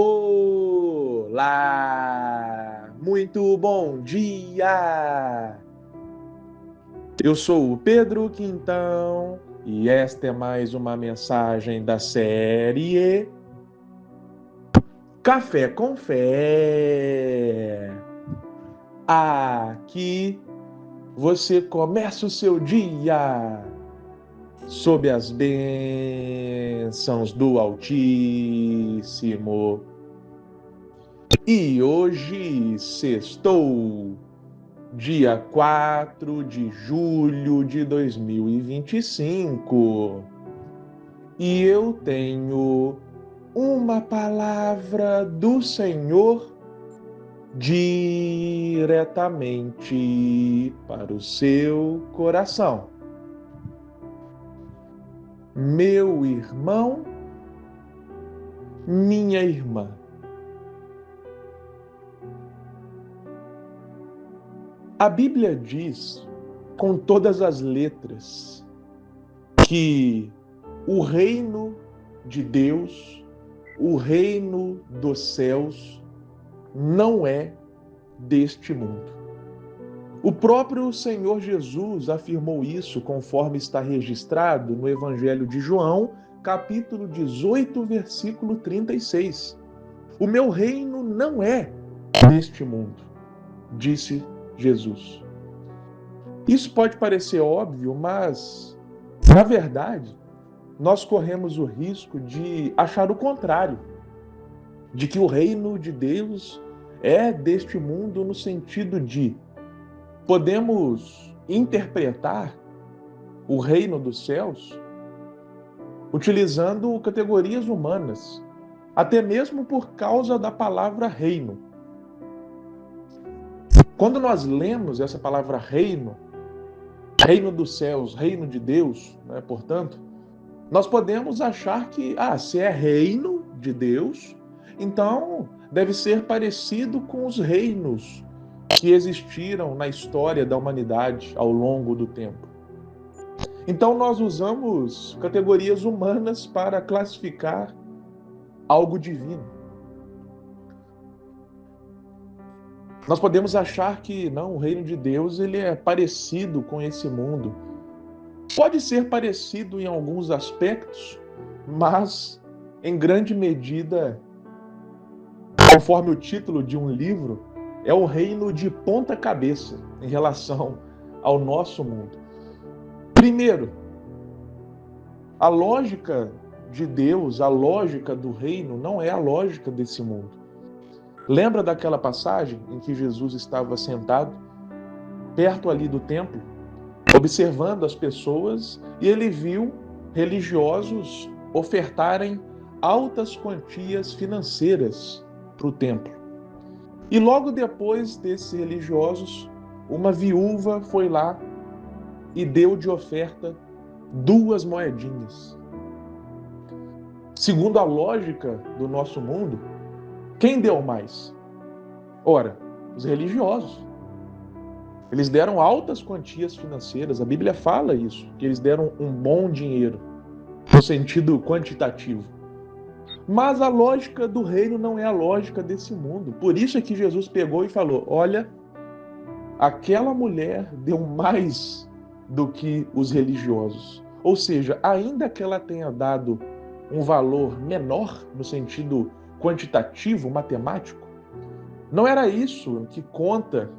Olá! Muito bom dia! Eu sou o Pedro Quintão e esta é mais uma mensagem da série Café com Fé. Aqui você começa o seu dia sob as bênçãos do Altíssimo. E hoje, sextou, dia 4 de julho de 2025. E eu tenho uma palavra do Senhor diretamente para o seu coração. Meu irmão, minha irmã, a Bíblia diz, com todas as letras, que o reino de Deus, o reino dos céus, não é deste mundo. O próprio Senhor Jesus afirmou isso, conforme está registrado no Evangelho de João, capítulo 18, versículo 36. O meu reino não é deste mundo, disse Jesus. Isso pode parecer óbvio, mas, na verdade, nós corremos o risco de achar o contrário, de que o reino de Deus é deste mundo no sentido de podemos interpretar o reino dos céus utilizando categorias humanas, até mesmo por causa da palavra reino. Quando nós lemos essa palavra reino, reino dos céus, reino de Deus, né, portanto, nós podemos achar que, se é reino de Deus, então deve ser parecido com os reinos que existiram na história da humanidade ao longo do tempo. Então nós usamos categorias humanas para classificar algo divino. Nós podemos achar que não, o reino de Deus ele é parecido com esse mundo. Pode ser parecido em alguns aspectos, mas em grande medida, conforme o título de um livro, é o reino de ponta cabeça em relação ao nosso mundo. Primeiro, a lógica de Deus, a lógica do reino, não é a lógica desse mundo. Lembra daquela passagem em que Jesus estava sentado perto ali do templo, observando as pessoas, e ele viu religiosos ofertarem altas quantias financeiras para o templo. E logo depois desses religiosos, uma viúva foi lá e deu de oferta 2 moedinhas. Segundo a lógica do nosso mundo, quem deu mais? Ora, os religiosos. Eles deram altas quantias financeiras, a Bíblia fala isso, que eles deram um bom dinheiro, no sentido quantitativo. Mas a lógica do reino não é a lógica desse mundo. Por isso é que Jesus pegou e falou, olha, aquela mulher deu mais do que os religiosos. Ou seja, ainda que ela tenha dado um valor menor no sentido quantitativo, matemático, não era isso que conta,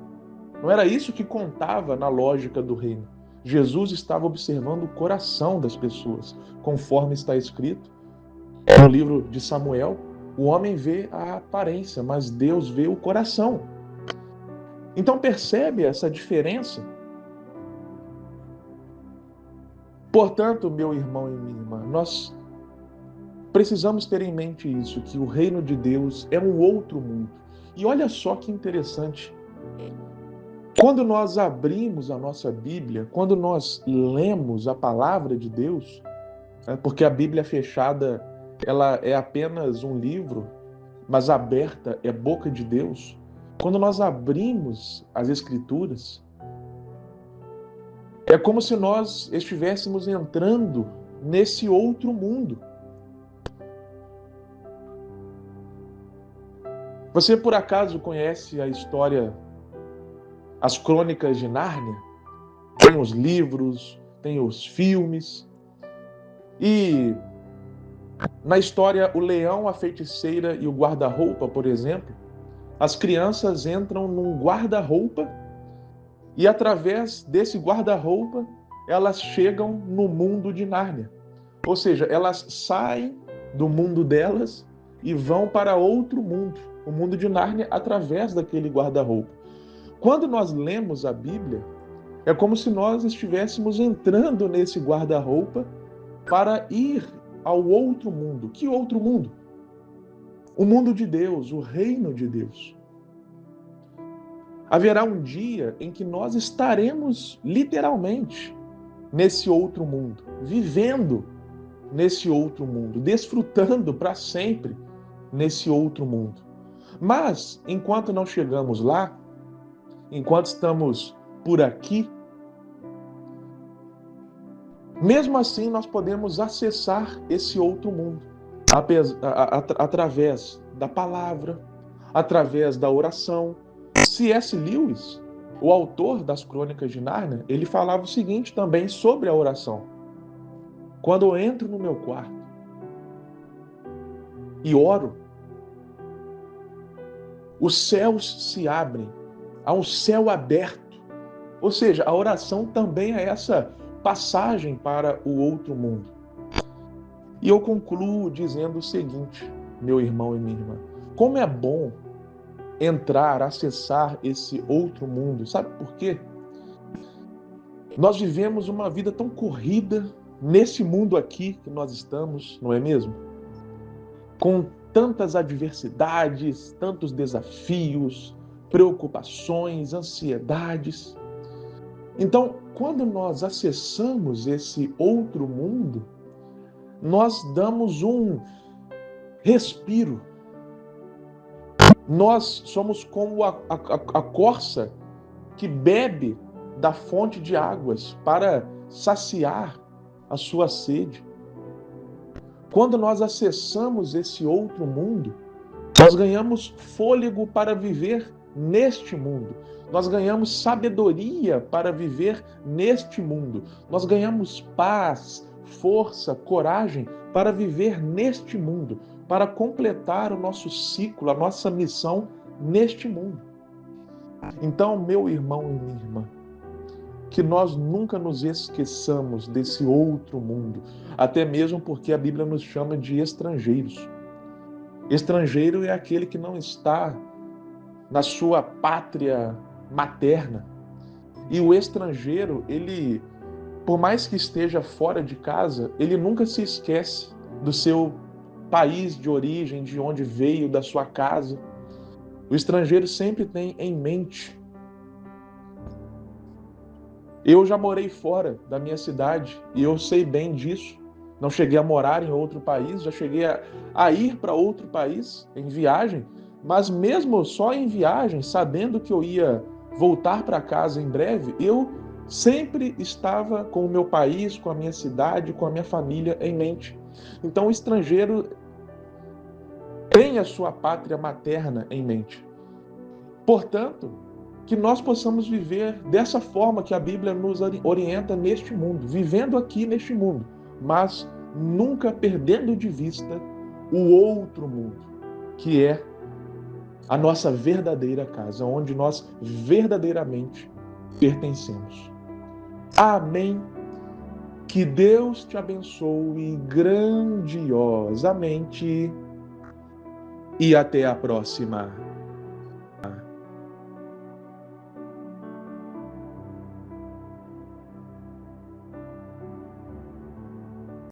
não era isso que contava na lógica do reino. Jesus estava observando o coração das pessoas, conforme está escrito no livro de Samuel. O homem vê a aparência, mas Deus vê o coração. Então percebe essa diferença? Portanto, meu irmão e minha irmã, nós precisamos ter em mente isso, que o reino de Deus é um outro mundo. E olha só que interessante. Quando nós abrimos a nossa Bíblia, quando nós lemos a palavra de Deus, porque a Bíblia fechada, ela é apenas um livro, mas aberta é boca de Deus. Quando nós abrimos as Escrituras, é como se nós estivéssemos entrando nesse outro mundo. Você por acaso conhece a história, as Crônicas de Nárnia? Tem os livros, tem os filmes. E na história O Leão, a Feiticeira e o Guarda-Roupa, por exemplo, as crianças entram num guarda-roupa e através desse guarda-roupa elas chegam no mundo de Nárnia. Ou seja, elas saem do mundo delas e vão para outro mundo, o mundo de Nárnia, através daquele guarda-roupa. Quando nós lemos a Bíblia, é como se nós estivéssemos entrando nesse guarda-roupa para ir ao outro mundo. Que outro mundo? O mundo de Deus, o reino de Deus. Haverá um dia em que nós estaremos literalmente nesse outro mundo, vivendo nesse outro mundo, desfrutando para sempre nesse outro mundo. Mas, enquanto não chegamos lá, enquanto estamos por aqui, mesmo assim nós podemos acessar esse outro mundo através da palavra, através da oração. C.S. Lewis, o autor das Crônicas de Nárnia, ele falava o seguinte também sobre a oração. Quando eu entro no meu quarto e oro, os céus se abrem, há um céu aberto. Ou seja, a oração também é essa passagem para o outro mundo. E eu concluo dizendo o seguinte, meu irmão e minha irmã, como é bom entrar, acessar esse outro mundo. Sabe por quê? Nós vivemos uma vida tão corrida nesse mundo aqui que nós estamos, não é mesmo? Com tantas adversidades, tantos desafios, preocupações, ansiedades. Então, quando nós acessamos esse outro mundo, nós damos um respiro. Nós somos como a corça que bebe da fonte de águas para saciar a sua sede. Quando nós acessamos esse outro mundo, nós ganhamos fôlego para viver neste mundo. Nós ganhamos sabedoria para viver neste mundo. Nós ganhamos paz, força, coragem para viver neste mundo, para completar o nosso ciclo, a nossa missão neste mundo. Então, meu irmão e minha irmã, que nós nunca nos esqueçamos desse outro mundo, até mesmo porque a Bíblia nos chama de estrangeiros. Estrangeiro é aquele que não está na sua pátria materna. E o estrangeiro, ele, por mais que esteja fora de casa, ele nunca se esquece do seu país de origem, de onde veio, da sua casa. O estrangeiro sempre tem em mente. Eu já morei fora da minha cidade e eu sei bem disso. Não cheguei a morar em outro país, já cheguei a ir para outro país em viagem, mas mesmo só em viagem, sabendo que eu ia voltar para casa em breve, eu sempre estava com o meu país, com a minha cidade, com a minha família em mente. Então o estrangeiro tem a sua pátria materna em mente. Portanto, que nós possamos viver dessa forma que a Bíblia nos orienta neste mundo, vivendo aqui neste mundo, mas nunca perdendo de vista o outro mundo, que é a nossa verdadeira casa, onde nós verdadeiramente pertencemos. Amém. Que Deus te abençoe grandiosamente e até a próxima.